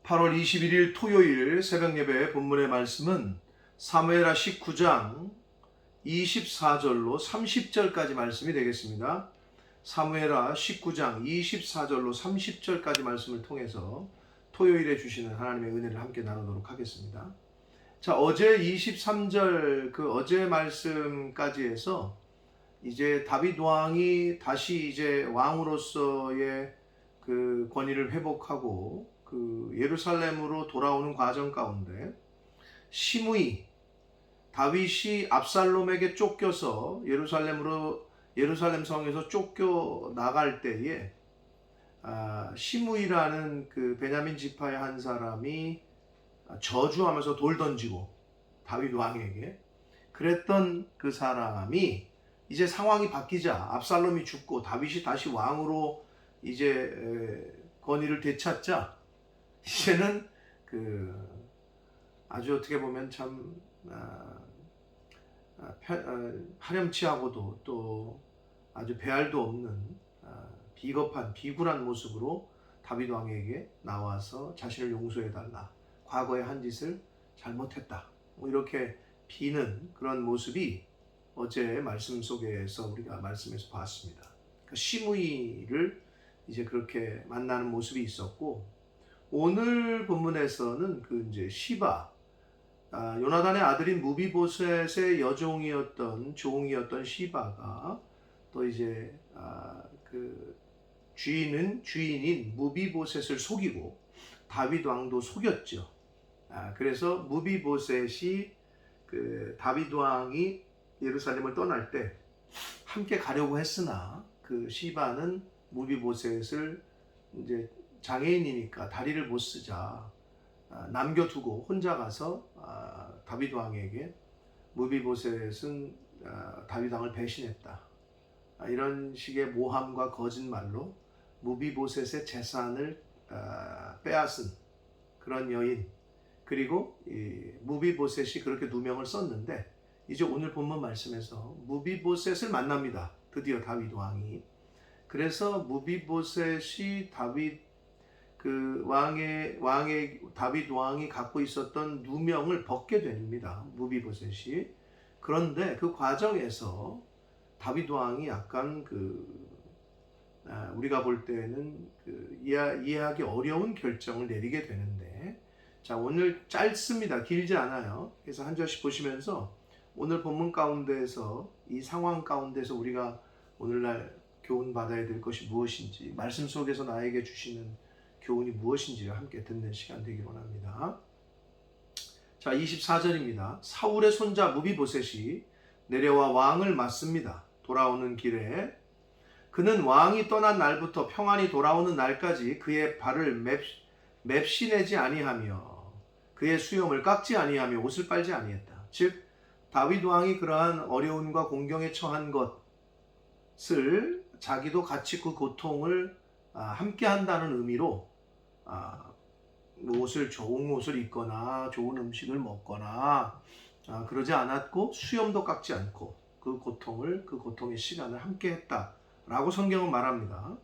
8월 21일 토요일 새벽 예배 본문의 말씀은 사무엘하 19장 24절로 30절까지 말씀이 되겠습니다. 사무엘하 19장 24절로 30절까지 말씀을 통해서 토요일에 주시는 하나님의 은혜를 함께 나누도록 하겠습니다. 자, 어제 23절 어제 말씀까지 해서 이제 다윗 왕이 다시 이제 왕으로서의 그 권위를 회복하고 예루살렘으로 돌아오는 과정 가운데 시므이 다윗이 압살롬에게 쫓겨서 예루살렘 성에서 쫓겨 나갈 때에 시므이라는 그 베냐민 지파의 한 사람이 저주하면서 돌 던지고 다윗 왕에게 그랬던 그 사람이 이제 상황이 바뀌자 압살롬이 죽고 다윗이 다시 왕으로 이제 권위를 되찾자 이제는 아주 어떻게 보면 참 파렴치하고도 또 아주 배알도 없는 비겁한 비굴한 모습으로 다윗 왕에게 나와서 자신을 용서해달라, 과거에 한 짓을 잘못했다, 뭐 이렇게 비는 그런 모습이 어제 말씀 속에서 우리가 말씀에서 봤습니다. 시므이를 이제 그렇게 만나는 모습이 있었고, 오늘 본문에서는 이제 시바, 요나단의 아들인 무비보셋의 종이었던 시바가 또 이제 주인인 무비보셋을 속이고 다윗 왕도 속였죠. 그래서 무비보셋이 다윗 왕이 예루살렘을 떠날 때 함께 가려고 했으나 시바는 무비보셋을 이제 장애인이니까 다리를 못 쓰자 남겨두고 혼자 가서 다윗 왕에게 무비보셋은 다윗 왕을 배신했다, 이런 식의 모함과 거짓말로 무비보셋의 재산을 빼앗은 그런 여인, 그리고 무비보셋이 그렇게 누명을 썼는데 이제 오늘 본문 말씀에서 무비보셋을 만납니다. 드디어 다윗 왕이. 그래서 무비보셋이 다윗 왕이 갖고 있었던 누명을 벗게 됩니다. 무비보셋이. 그런데 그 과정에서 다윗 왕이 약간 우리가 볼 때는 이해하기 어려운 결정을 내리게 되는데, 자, 오늘 짧습니다. 길지 않아요. 그래서 한 절씩 보시면서 오늘 본문 가운데에서 이 상황 가운데서 우리가 오늘날 교훈 받아야 될 것이 무엇인지, 말씀 속에서 나에게 주시는 교훈이 무엇인지를 함께 듣는 시간 되기를 원합니다. 자, 24절입니다. 사울의 손자 무비보셋이 내려와 왕을 맞습니다. 돌아오는 길에 그는 왕이 떠난 날부터 평안히 돌아오는 날까지 그의 발을 맵시내지 아니하며 그의 수염을 깎지 아니하며 옷을 빨지 아니했다. 즉 다윗 왕이 그러한 어려움과 공경에 처한 것을 자기도 같이 그 고통을 함께 한다는 의미로 좋은 옷을 입거나 좋은 음식을 먹거나 그러지 않았고, 수염도 깎지 않고 그 고통의 시간을 함께 했다라고 성경은 말합니다.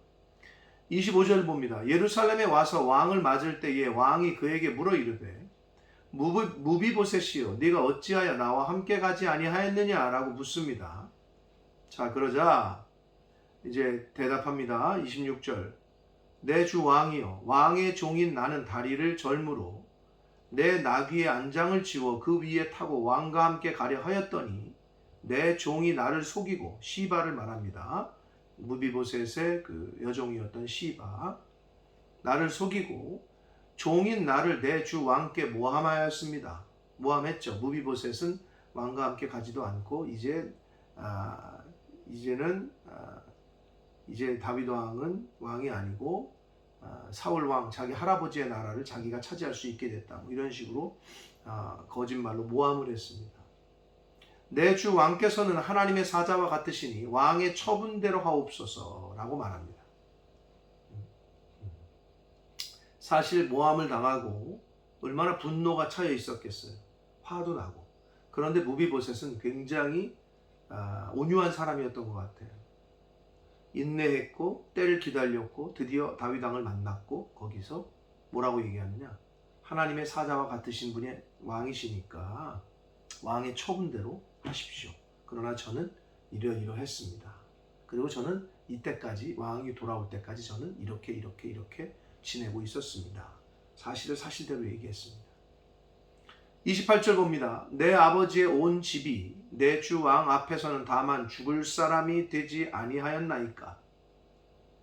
25절 봅니다. 예루살렘에 와서 왕을 맞을 때에 왕이 그에게 물어 이르되 무비보셋이여, 네가 어찌하여 나와 함께 가지 아니하였느냐 라고 묻습니다. 자, 그러자 이제 대답합니다. 26절. 내 주 왕이여, 왕의 종인 나는 다리를 절므로 내 나귀의 안장을 지워 그 위에 타고 왕과 함께 가려 하였더니 내 종이 나를 속이고, 시바를 말합니다. 무비보셋의 여종이었던 시바, 나를 속이고 종인 나를 내 주 왕께 모함하였습니다. 모함했죠. 무비보셋은 왕과 함께 가지도 않고 이제 다윗 왕은 왕이 아니고 사울 왕, 자기 할아버지의 나라를 자기가 차지할 수 있게 됐다, 뭐 이런 식으로 거짓말로 모함을 했습니다. 내 주 왕께서는 하나님의 사자와 같으시니 왕의 처분대로 하옵소서라고 말합니다. 사실 모함을 당하고 얼마나 분노가 차여 있었겠어요. 화도 나고. 그런데 무비보셋은 굉장히 온유한 사람이었던 것 같아요. 인내했고 때를 기다렸고 드디어 다윗 왕을 만났고, 거기서 뭐라고 얘기하느냐, 하나님의 사자와 같으신 분이 왕이시니까 왕의 처분대로 하십시오. 그러나 저는 이러이러했습니다. 그리고 저는 이때까지 왕이 돌아올 때까지 저는 이렇게 지내고 있었습니다. 사실을 사실대로 얘기했습니다. 28절 봅니다. 내 아버지의 온 집이 내 주 왕 앞에서는 다만 죽을 사람이 되지 아니하였나이까.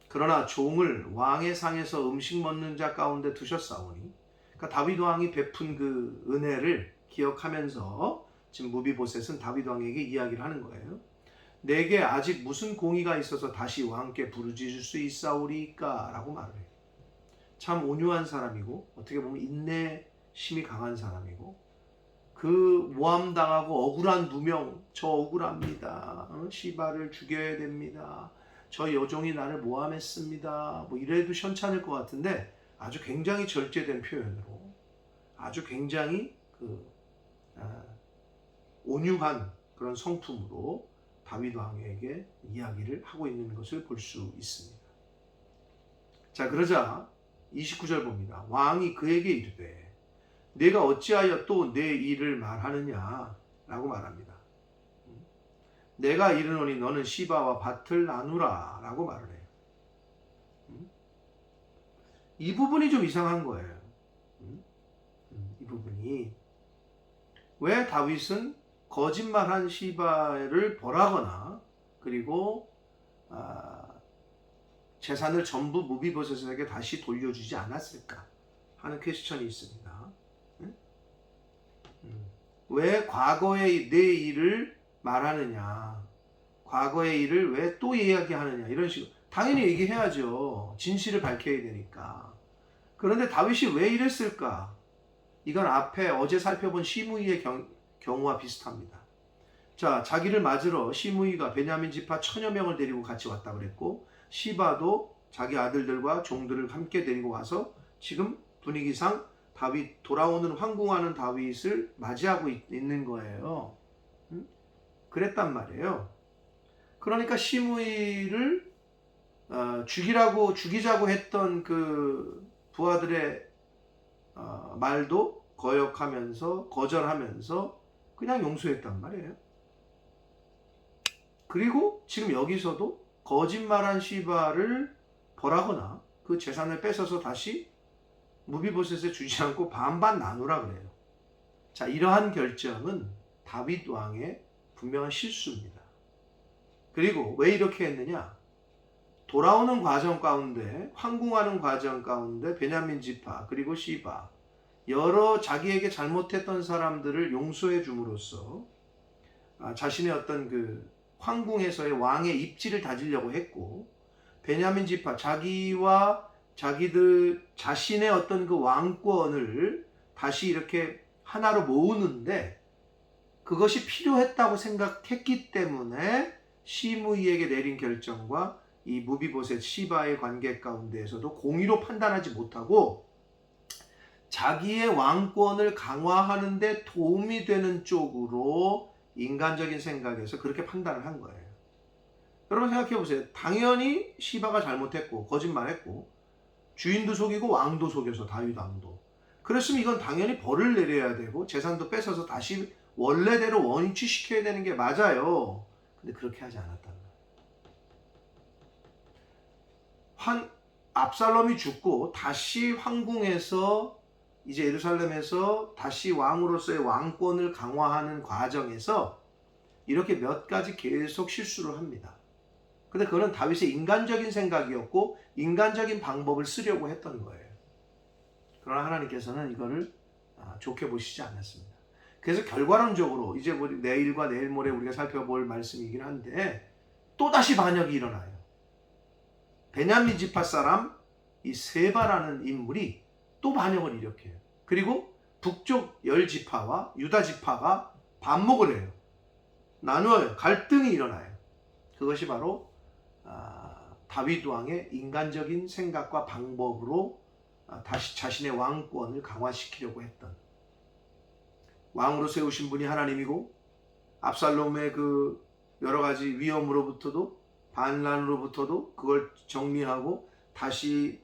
그러나 종을 왕의 상에서 음식 먹는 자 가운데 두셨사오니, 그러니까 다윗 왕이 베푼 그 은혜를 기억하면서 지금 무비보셋은 다윗 왕에게 이야기를 하는 거예요. 내게 아직 무슨 공의가 있어서 다시 왕께 부르짖을 수 있사오리까? 라고 말을 해요. 참 온유한 사람이고 어떻게 보면 인내심이 강한 사람이고, 그 모함당하고 억울한 누명, 저 억울합니다. 시바를 죽여야 됩니다. 저 여종이 나를 모함했습니다. 뭐 이래도 현찮을 것 같은데 아주 굉장히 절제된 표현으로 아주 굉장히 온유한 그런 성품으로 다윗 왕에게 이야기를 하고 있는 것을 볼 수 있습니다. 자, 그러자 29절 봅니다. 왕이 그에게 이르되 내가 어찌하여 또 내 일을 말하느냐 라고 말합니다. 내가 이르노니 너는 시바와 밭을 나누라 라고 말을 해요. 이 부분이 좀 이상한 거예요. 이 부분이 왜 다윗은 거짓말한 시바를 벌하거나 그리고 재산을 전부 무비보셋에게 다시 돌려주지 않았을까 하는 퀘스천이 있습니다. 왜 과거의 내 일을 말하느냐, 과거의 일을 왜 또 이야기하느냐, 이런 식으로 당연히 얘기해야죠. 진실을 밝혀야 되니까. 그런데 다윗이 왜 이랬을까? 이건 앞에 어제 살펴본 시므이의 경우와 비슷합니다. 자, 자기를 맞으러 시므이가 베냐민 지파 1000여 명을 데리고 같이 왔다 그랬고, 시바도 자기 아들들과 종들을 함께 데리고 와서 지금 분위기상 다윗, 돌아오는 황궁하는 다윗을 맞이하고 있는 거예요. 그랬단 말이에요. 그러니까 시므이를 죽이자고 했던 그 부하들의 말도 거절하면서 그냥 용서했단 말이에요. 그리고 지금 여기서도 거짓말한 시바를 벌하거나 그 재산을 뺏어서 다시 무비보셋에 주지 않고 반반 나누라 그래요. 자, 이러한 결정은 다윗 왕의 분명한 실수입니다. 그리고 왜 이렇게 했느냐? 돌아오는 과정 가운데, 황궁하는 과정 가운데 베냐민 지파 그리고 시바, 여러 자기에게 잘못했던 사람들을 용서해 줌으로써 자신의 어떤 그 황궁에서의 왕의 입지를 다지려고 했고, 베냐민 지파, 자신의 어떤 그 왕권을 다시 이렇게 하나로 모으는데 그것이 필요했다고 생각했기 때문에 시므이에게 내린 결정과 이 무비보셋 시바의 관계 가운데에서도 공의로 판단하지 못하고 자기의 왕권을 강화하는 데 도움이 되는 쪽으로 인간적인 생각에서 그렇게 판단을 한 거예요. 여러분 생각해 보세요. 당연히 시바가 잘못했고 거짓말했고 주인도 속이고 왕도 속여서 다윗 왕도. 그랬으면 이건 당연히 벌을 내려야 되고 재산도 뺏어서 다시 원래대로 원위치시켜야 되는 게 맞아요. 근데 그렇게 하지 않았단 말이에요. 압살롬이 죽고 다시 황궁에서 이제 예루살렘에서 다시 왕으로서의 왕권을 강화하는 과정에서 이렇게 몇 가지 계속 실수를 합니다. 근데 그거는 다윗의 인간적인 생각이었고 인간적인 방법을 쓰려고 했던 거예요. 그러나 하나님께서는 이거를 좋게 보시지 않았습니다. 그래서 결과론적으로 이제 내일과 내일 모레 우리가 살펴볼 말씀이긴 한데 또다시 반역이 일어나요. 베냐민 지파 사람 이 세바라는 인물이 또 반역을 일으켜요. 그리고 북쪽 10지파와 유다 지파가 반목을 해요. 나누어요. 갈등이 일어나요. 그것이 바로 다윗 왕의 인간적인 생각과 방법으로 다시 자신의 왕권을 강화시키려고 했던, 왕으로 세우신 분이 하나님이고 압살롬의 그 여러 가지 위험으로부터도 반란으로부터도 그걸 정리하고 다시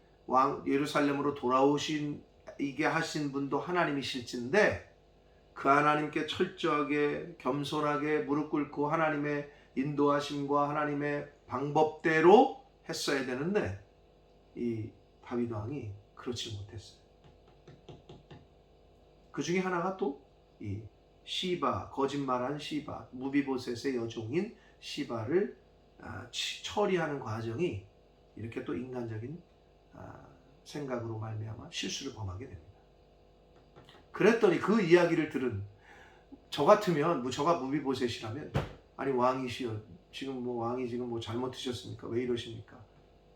예루살렘으로 돌아오신 이게 하신 분도 하나님이실진데 그 하나님께 철저하게 겸손하게 무릎 꿇고 하나님의 인도하심과 하나님의 방법대로 했어야 되는데 이 다윗 왕이 그렇지 못했어요. 그 중에 하나가 또 이 시바, 거짓말한 시바, 무비보셋의 여종인 시바를 처리하는 과정이 이렇게 또 인간적인 생각으로 말미암아 실수를 범하게 됩니다. 그랬더니 그 이야기를 들은 저 같으면 저가 무비보셋이라면 아니 왕이시여 지금 왕이 지금 잘못하셨습니까? 왜 이러십니까?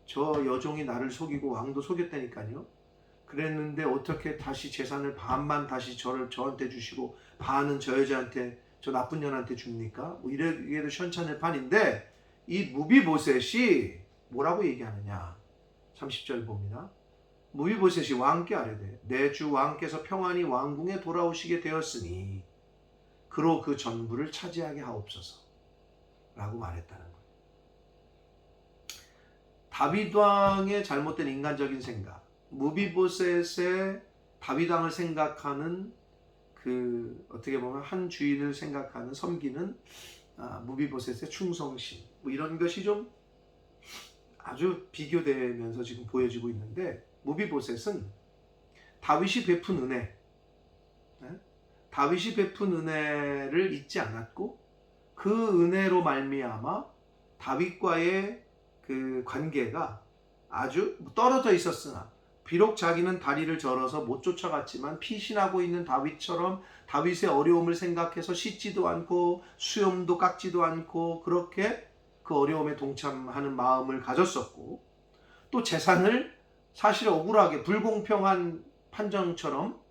저 여종이 나를 속이고 왕도 속였다니까요. 그랬는데 어떻게 다시 재산을 반만 다시 저한테 주시고 반은 저 여자한테 저 나쁜 년한테 줍니까? 이래도 시원찮을 판인데 이 무비보셋이 뭐라고 얘기하느냐? 30절 봅니다. 무비보셋이 왕께 아뢰되 내 주 왕께서 평안히 왕궁에 돌아오시게 되었으니 그로 그 전부를 차지하게 하옵소서 라고 말했다는 거예요. 다윗 왕의 잘못된 인간적인 생각, 무비보셋의 다윗 왕을 생각하는 어떻게 보면 한 주인을 생각하는 섬기는 무비보셋의 충성심 이런 것이 좀 아주 비교되면서 지금 보여지고 있는데 무비보셋은 다윗이 베푼 은혜, 다윗이 베푼 은혜를 잊지 않았고 그 은혜로 말미암아 다윗과의 그 관계가 아주 떨어져 있었으나 비록 자기는 다리를 절어서 못 쫓아갔지만 피신하고 있는 다윗처럼 다윗의 어려움을 생각해서 씻지도 않고 수염도 깎지도 않고 그렇게 그 어려움에 동참하는 마음을 가졌었고 또 재산을 사실 억울하게 불공평한 판정처럼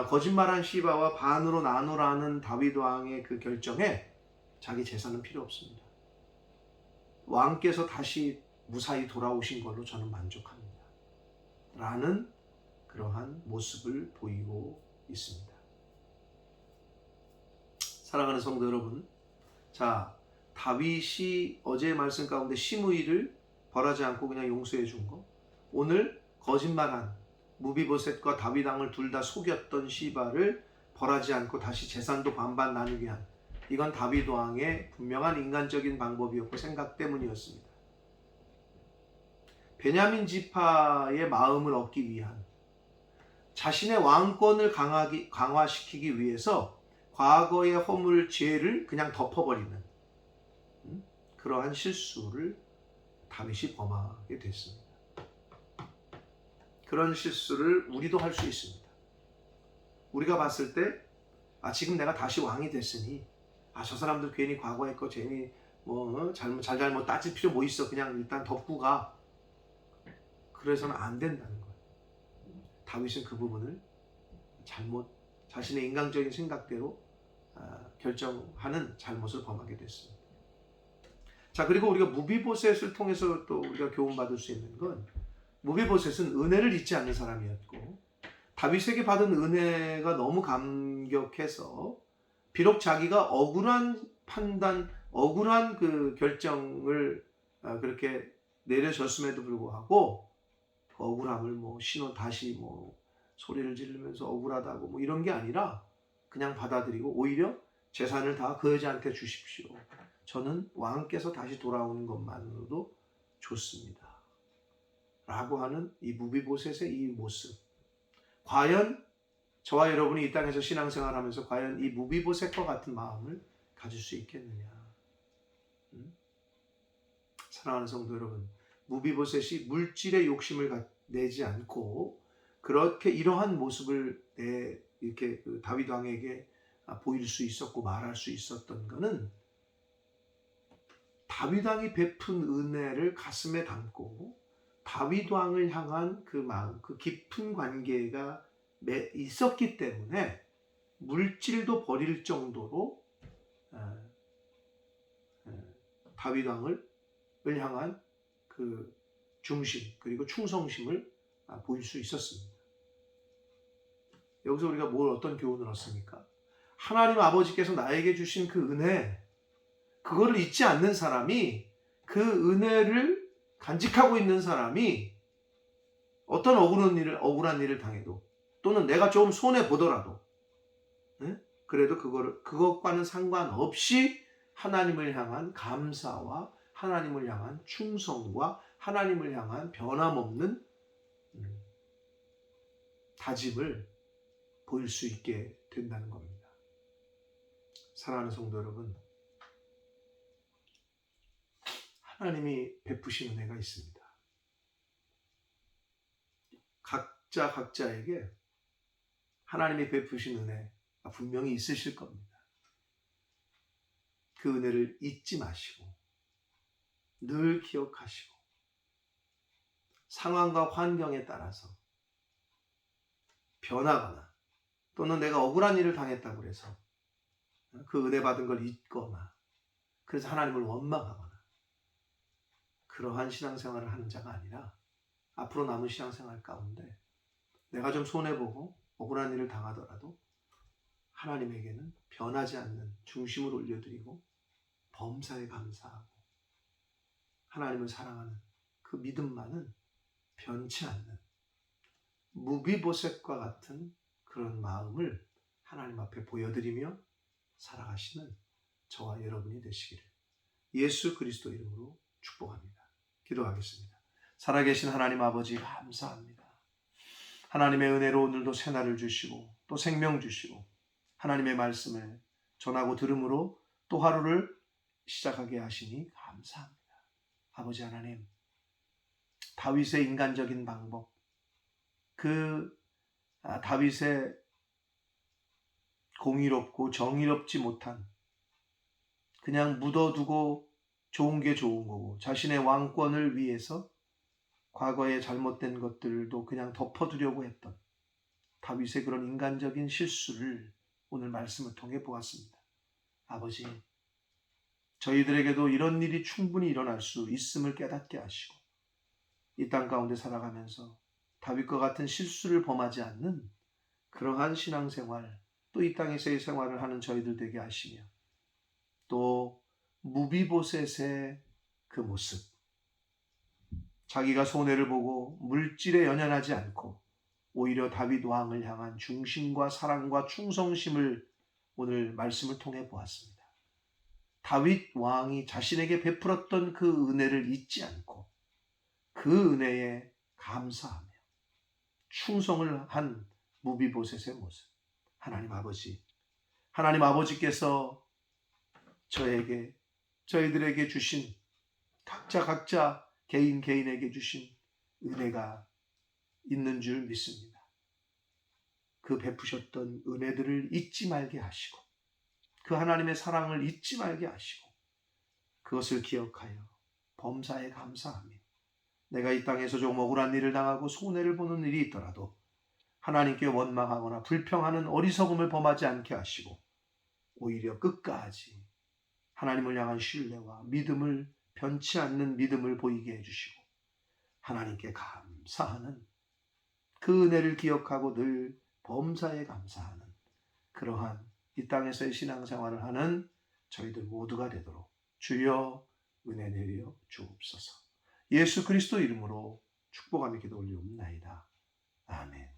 거짓말한 시바와 반으로 나누라는 다윗 왕의 그 결정에 자기 재산은 필요 없습니다. 왕께서 다시 무사히 돌아오신 걸로 저는 만족합니다. 라는 그러한 모습을 보이고 있습니다. 사랑하는 성도 여러분, 자 다윗이 어제의 말씀 가운데 시므이를 벌하지 않고 그냥 용서해 준 거, 오늘 거짓말한 무비보셋과 다윗 왕을 둘 다 속였던 시바를 벌하지 않고 다시 재산도 반반 나누게 한 이건 다윗 왕의 분명한 인간적인 방법이었고 생각 때문이었습니다. 베냐민 지파의 마음을 얻기 위한 자신의 왕권을 강화시키기 위해서 과거의 허물 죄를 그냥 덮어버리는 그러한 실수를 다윗이 범하게 됐습니다. 그런 실수를 우리도 할 수 있습니다. 우리가 봤을 때 지금 내가 다시 왕이 됐으니 저 사람들 괜히 과거에 거 괜히 잘못 따질 필요 뭐 있어 그냥 일단 덮고 가. 그래서는 안 된다는 거예요. 다윗은 그 부분을 자신의 인간적인 생각대로 결정하는 잘못을 범하게 됐습니다. 자, 그리고 우리가 무비보셋을 통해서 또 우리가 교훈받을 수 있는 건 무비보셋은 은혜를 잊지 않는 사람이었고 다윗에게 받은 은혜가 너무 감격해서 비록 자기가 억울한 판단, 억울한 그 결정을 그렇게 내려졌음에도 불구하고 그 억울함을 다시 소리를 지르면서 억울하다고 이런 게 아니라 그냥 받아들이고 오히려 재산을 다 그 여자한테 주십시오. 저는 왕께서 다시 돌아오는 것만으로도 좋습니다. 라고 하는 이 무비보셋의 이 모습. 과연 저와 여러분이 이 땅에서 신앙생활하면서 과연 이 무비보셋과 같은 마음을 가질 수 있겠느냐. 사랑하는 성도 여러분, 무비보셋이 물질의 욕심을 내지 않고 그렇게 이러한 모습을 이렇게 다윗 왕에게 보일 수 있었고 말할 수 있었던 것은 다윗 왕이 베푼 은혜를 가슴에 담고 다윗 왕을 향한 그 마음, 그 깊은 관계가 있었기 때문에 물질도 버릴 정도로 다윗 왕을 향한 그 중심 그리고 충성심을 보일 수 있었습니다. 여기서 우리가 어떤 교훈을 얻습니까? 하나님 아버지께서 나에게 주신 그 은혜, 그거를 잊지 않는 사람이, 그 은혜를 간직하고 있는 사람이 어떤 억울한 일을 당해도 또는 내가 좀 손해 보더라도, 예? 그래도 그것과는 상관없이 하나님을 향한 감사와 하나님을 향한 충성과 하나님을 향한 변함없는 다짐을 보일 수 있게 된다는 겁니다. 사랑하는 성도 여러분, 하나님이 베푸신 은혜가 있습니다. 각자에게 하나님이 베푸신 은혜가 분명히 있으실 겁니다. 그 은혜를 잊지 마시고 늘 기억하시고 상황과 환경에 따라서 변하거나 또는 내가 억울한 일을 당했다고 해서 그 은혜 받은 걸 잊거나 그래서 하나님을 원망하거나 그러한 신앙생활을 하는 자가 아니라 앞으로 남은 신앙생활 가운데 내가 좀 손해보고 억울한 일을 당하더라도 하나님에게는 변하지 않는 중심을 올려드리고 범사에 감사하고 하나님을 사랑하는 그 믿음만은 변치 않는 무비보셋과 같은 그런 마음을 하나님 앞에 보여드리며 살아가시는 저와 여러분이 되시기를 예수 그리스도 이름으로 축복합니다. 기도하겠습니다. 살아계신 하나님 아버지 감사합니다. 하나님의 은혜로 오늘도 새날을 주시고 또 생명 주시고 하나님의 말씀을 전하고 들음으로 또 하루를 시작하게 하시니 감사합니다. 아버지 하나님, 다윗의 인간적인 방법, 다윗의 공의롭고 정의롭지 못한 그냥 묻어두고 좋은 게 좋은 거고 자신의 왕권을 위해서 과거에 잘못된 것들도 그냥 덮어두려고 했던 다윗의 그런 인간적인 실수를 오늘 말씀을 통해 보았습니다. 아버지, 저희들에게도 이런 일이 충분히 일어날 수 있음을 깨닫게 하시고 이 땅 가운데 살아가면서 다윗과 같은 실수를 범하지 않는 그러한 신앙생활, 또 이 땅에서의 생활을 하는 저희들 되게 하시며 또 무비보셋의 그 모습, 자기가 손해를 보고 물질에 연연하지 않고 오히려 다윗 왕을 향한 중심과 사랑과 충성심을 오늘 말씀을 통해 보았습니다. 다윗 왕이 자신에게 베풀었던 그 은혜를 잊지 않고 그 은혜에 감사하며 충성을 한 무비보셋의 모습. 하나님 아버지께서 저희들에게 주신 각자 개인에게 주신 은혜가 있는 줄 믿습니다. 그 베푸셨던 은혜들을 잊지 말게 하시고 그 하나님의 사랑을 잊지 말게 하시고 그것을 기억하여 범사에 감사하며 내가 이 땅에서 좀 억울한 일을 당하고 손해를 보는 일이 있더라도 하나님께 원망하거나 불평하는 어리석음을 범하지 않게 하시고 오히려 끝까지 하나님을 향한 신뢰와 믿음을 변치 않는 믿음을 보이게 해주시고 하나님께 감사하는 그 은혜를 기억하고 늘 범사에 감사하는 그러한 이 땅에서의 신앙생활을 하는 저희들 모두가 되도록 주여 은혜 내려 주옵소서. 예수 그리스도 이름으로 축복하며 기도 올리옵나이다. 아멘.